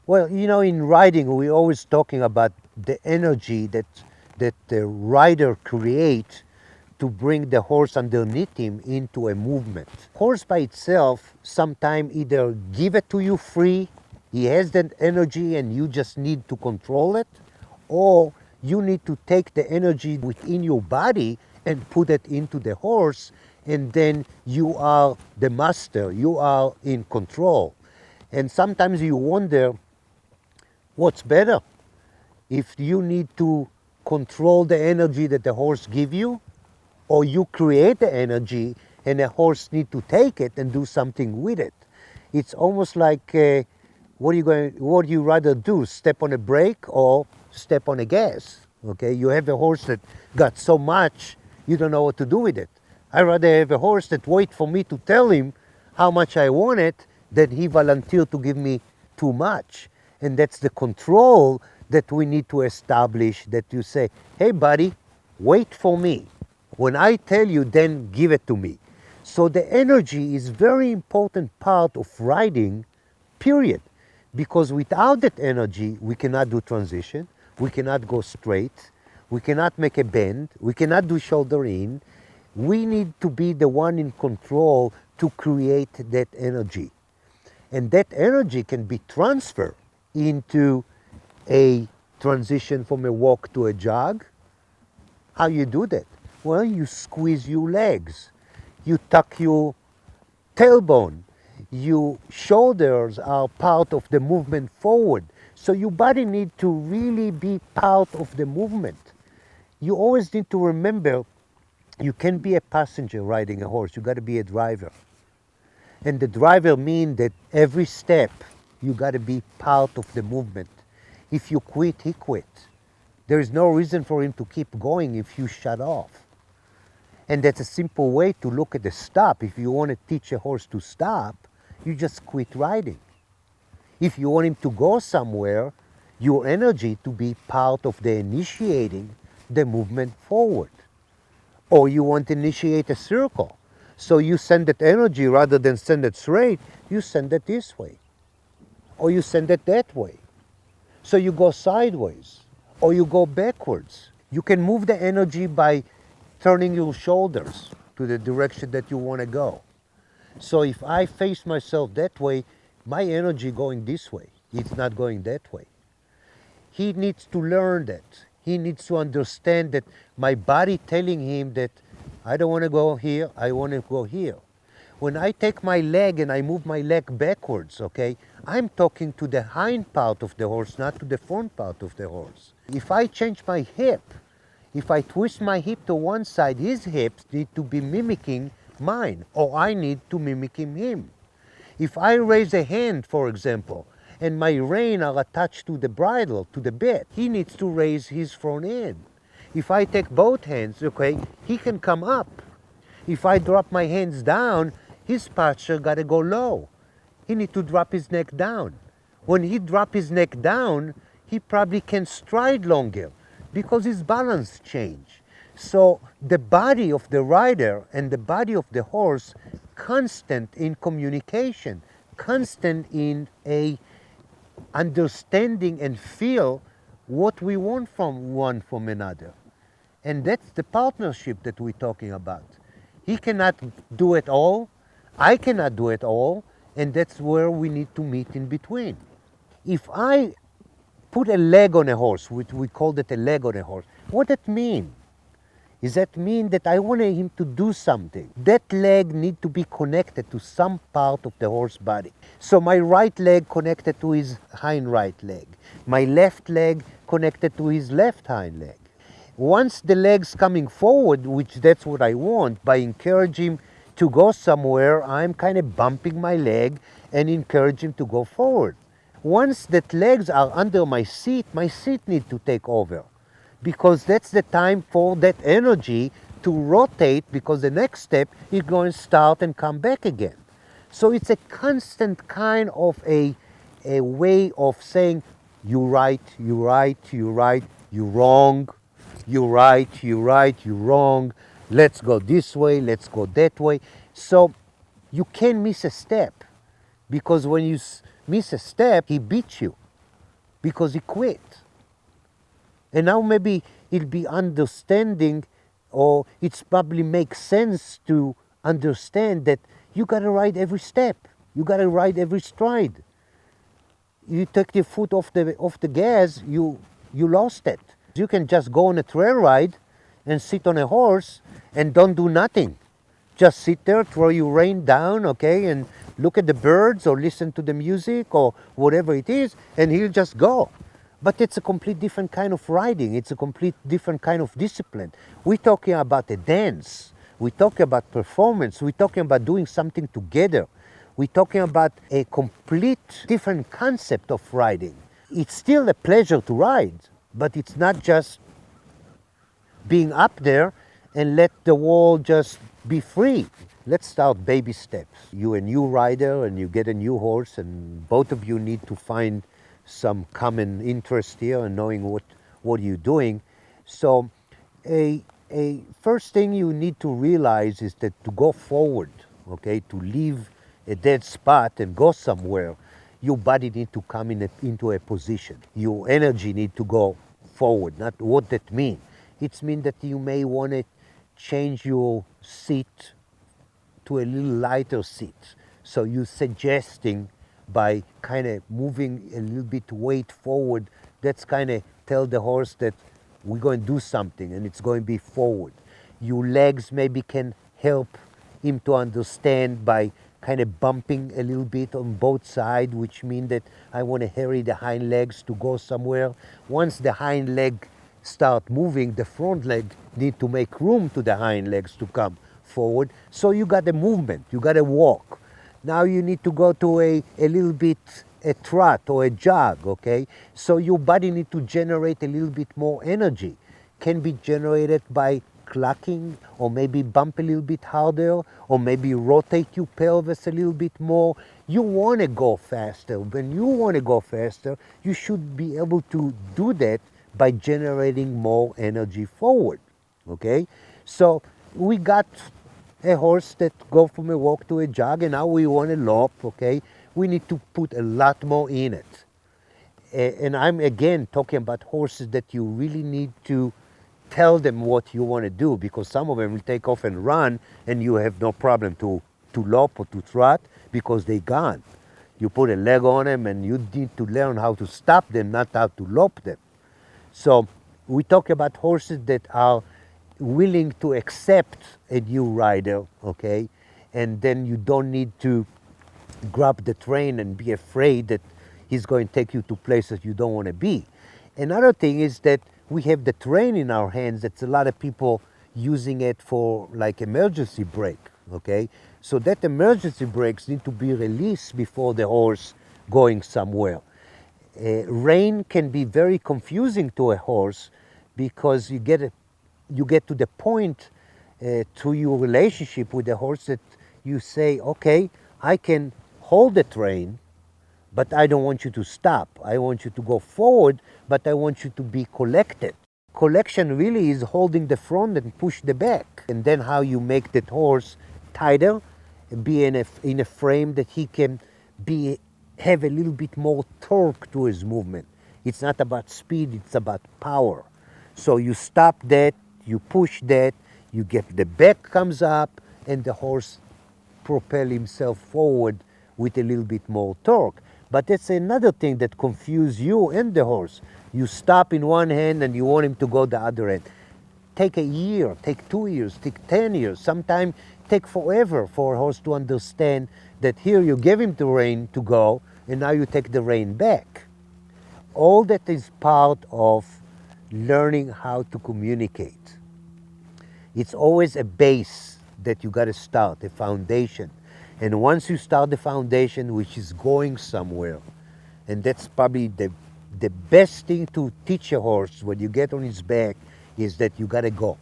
Well, you know, in riding, we're always talking about the energy that the rider creates to bring the horse underneath him into a movement. Horse by itself sometimes either give it to you free, he has that energy and you just need to control it, or you need to take the energy within your body and put it into the horse, and then you are the master, you are in control. And sometimes you wonder what's better, if you need to control the energy that the horse give you, or you create the energy and the horse need to take it and do something with it. It's almost like what do you rather do, step on a brake or step on a gas? Okay, you have a horse that got so much you don't know what to do with it. I rather have a horse that wait for me to tell him how much I want it than he volunteer to give me too much. And that's the control that we need to establish, that you say, hey buddy, wait for me. When I tell you, then give it to me. So the energy is very important part of riding, period. Because without that energy, we cannot do transition, we cannot go straight, we cannot make a bend, we cannot do shoulder in. We need to be the one in control to create that energy. And that energy can be transferred into a transition from a walk to a jog. How you do that? Well, you squeeze your legs, you tuck your tailbone, your shoulders are part of the movement forward. So your body needs to really be part of the movement. You always need to remember, you can't be a passenger riding a horse, you got to be a driver. And the driver means that every step, you got to be part of the movement. If you quit, he quit. There is no reason for him to keep going if you shut off. And that's a simple way to look at the stop. If you want to teach a horse to stop, you just quit riding. If you want him to go somewhere, your energy to be part of the initiating the movement forward. Or you want to initiate a circle. So you send that energy rather than send it straight, you send it this way. Or you send it that way. So you go sideways or you go backwards. You can move the energy by turning your shoulders to the direction that you want to go. So if I face myself that way, my energy going this way, it's not going that way. He needs to learn that. He needs to understand that my body telling him that I don't want to go here, I want to go here. When I take my leg and I move my leg backwards, okay, I'm talking to the hind part of the horse, not to the front part of the horse. If I change my hip, if I twist my hip to one side, his hips need to be mimicking mine, or I need to mimic him. If I raise a hand, for example, and my reins are attached to the bridle, to the bit, he needs to raise his front end. If I take both hands, okay, he can come up. If I drop my hands down, his posture gotta go low. He need to drop his neck down. When he drop his neck down, he probably can stride longer because his balance change. So the body of the rider and the body of the horse constant in communication, constant in a understanding and feel what we want from one from another. And that's the partnership that we're talking about. He cannot do it all, I cannot do it all, and that's where we need to meet in between. If I put a leg on a horse, which we called it a leg on a horse, what does that mean? Does that mean that I want him to do something? That leg needs to be connected to some part of the horse body. So my right leg connected to his hind right leg. My left leg connected to his left hind leg. Once the leg's coming forward, which that's what I want, by encouraging him to go somewhere, I'm kind of bumping my leg and encourage him to go forward. Once that legs are under my seat needs to take over, because that's the time for that energy to rotate, because the next step is going to start and come back again. So it's a constant kind of a way of saying, you're right, you're right, you're right, you're wrong, you're right, you're right, you're wrong, let's go this way, let's go that way. So you can't miss a step, because when you miss a step, he beats you. because he quit. And now maybe it'll be understanding, or it's probably makes sense to understand that you gotta ride every step. You gotta ride every stride. You take your foot off the gas, you lost it. You can just go on a trail ride and sit on a horse and don't do nothing. Just sit there, throw your rein down, okay, and look at the birds or listen to the music or whatever it is, and he'll just go. But it's a complete different kind of riding. It's a complete different kind of discipline. We're talking about a dance. We're talking about performance. We're talking about doing something together. We're talking about a complete different concept of riding. It's still a pleasure to ride, but it's not just being up there and let the world just be free. Let's start baby steps. You're a new rider and you get a new horse, and both of you need to find some common interest here and knowing what you're doing. So a first thing you need to realize is that to go forward, okay, to leave a dead spot and go somewhere, your body need to come into a position. Your energy need to go forward. Not what that mean. It means that you may want to change your seat to a little lighter seat. So you're suggesting by kind of moving a little bit weight forward, that's kind of tell the horse that we're going to do something and it's going to be forward. Your legs maybe can help him to understand by kind of bumping a little bit on both sides, which means that I want to hurry the hind legs to go somewhere. Once the hind leg start moving, the front leg need to make room to the hind legs to come forward. So you got a movement, you got a walk. Now you need to go to a little bit a trot or a jog, okay? So your body need to generate a little bit more energy. Can be generated by clucking, or maybe bump a little bit harder, or maybe rotate your pelvis a little bit more. You want to go faster. When you want to go faster, you should be able to do that by generating more energy forward, okay? So we got a horse that go from a walk to a jog, and now we want to lop, okay? We need to put a lot more in it. And I'm again talking about horses that you really need to tell them what you want to do, because some of them will take off and run and you have no problem to lop or to trot because they gone. You put a leg on them and you need to learn how to stop them, not how to lop them. So we talk about horses that are willing to accept a new rider, okay? And then you don't need to grab the train and be afraid that he's going to take you to places you don't want to be. Another thing is that we have the train in our hands. That's a lot of people using it for like emergency brake, okay? So that emergency brakes need to be released before the horse going somewhere. Rein can be very confusing to a horse because you get to the point through your relationship with the horse that you say, okay, I can hold the train, but I don't want you to stop. I want you to go forward, but I want you to be collected. Collection really is holding the front and push the back. And then how you make that horse tighter, be in a frame that he can have a little bit more torque to his movement. It's not about speed, it's about power. So you stop that, you push that, you get the back comes up, and the horse propel himself forward with a little bit more torque. But that's another thing that confuses you and the horse. You stop in one hand and you want him to go the other end. Take a year, take 2 years, take 10 years, sometimes take forever for a horse to understand that here you give him the rein to go and now you take the rein back. All that is part of learning how to communicate. It's always a base that you got to start, a foundation. And once you start the foundation, which is going somewhere, and that's probably the best thing to teach a horse when you get on his back, is that you got to go.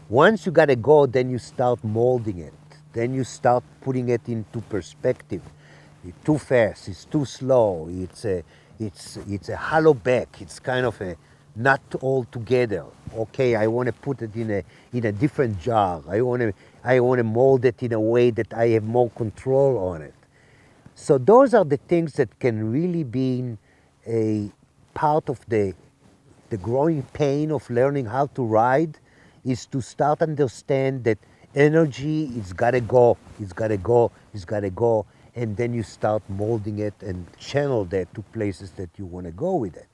Once you got to go, then you start molding it. Then you start putting it into perspective. It's too fast, it's too slow, it's a hollow back, it's kind of a not all together. Okay, I want to put it in a different jog. I want to mold it in a way that I have more control on it. So those are the things that can really be a part of the growing pain of learning how to ride is to start understand that energy is gotta go, it's gotta go, it's gotta go, and then you start molding it and channel that to places that you want to go with it.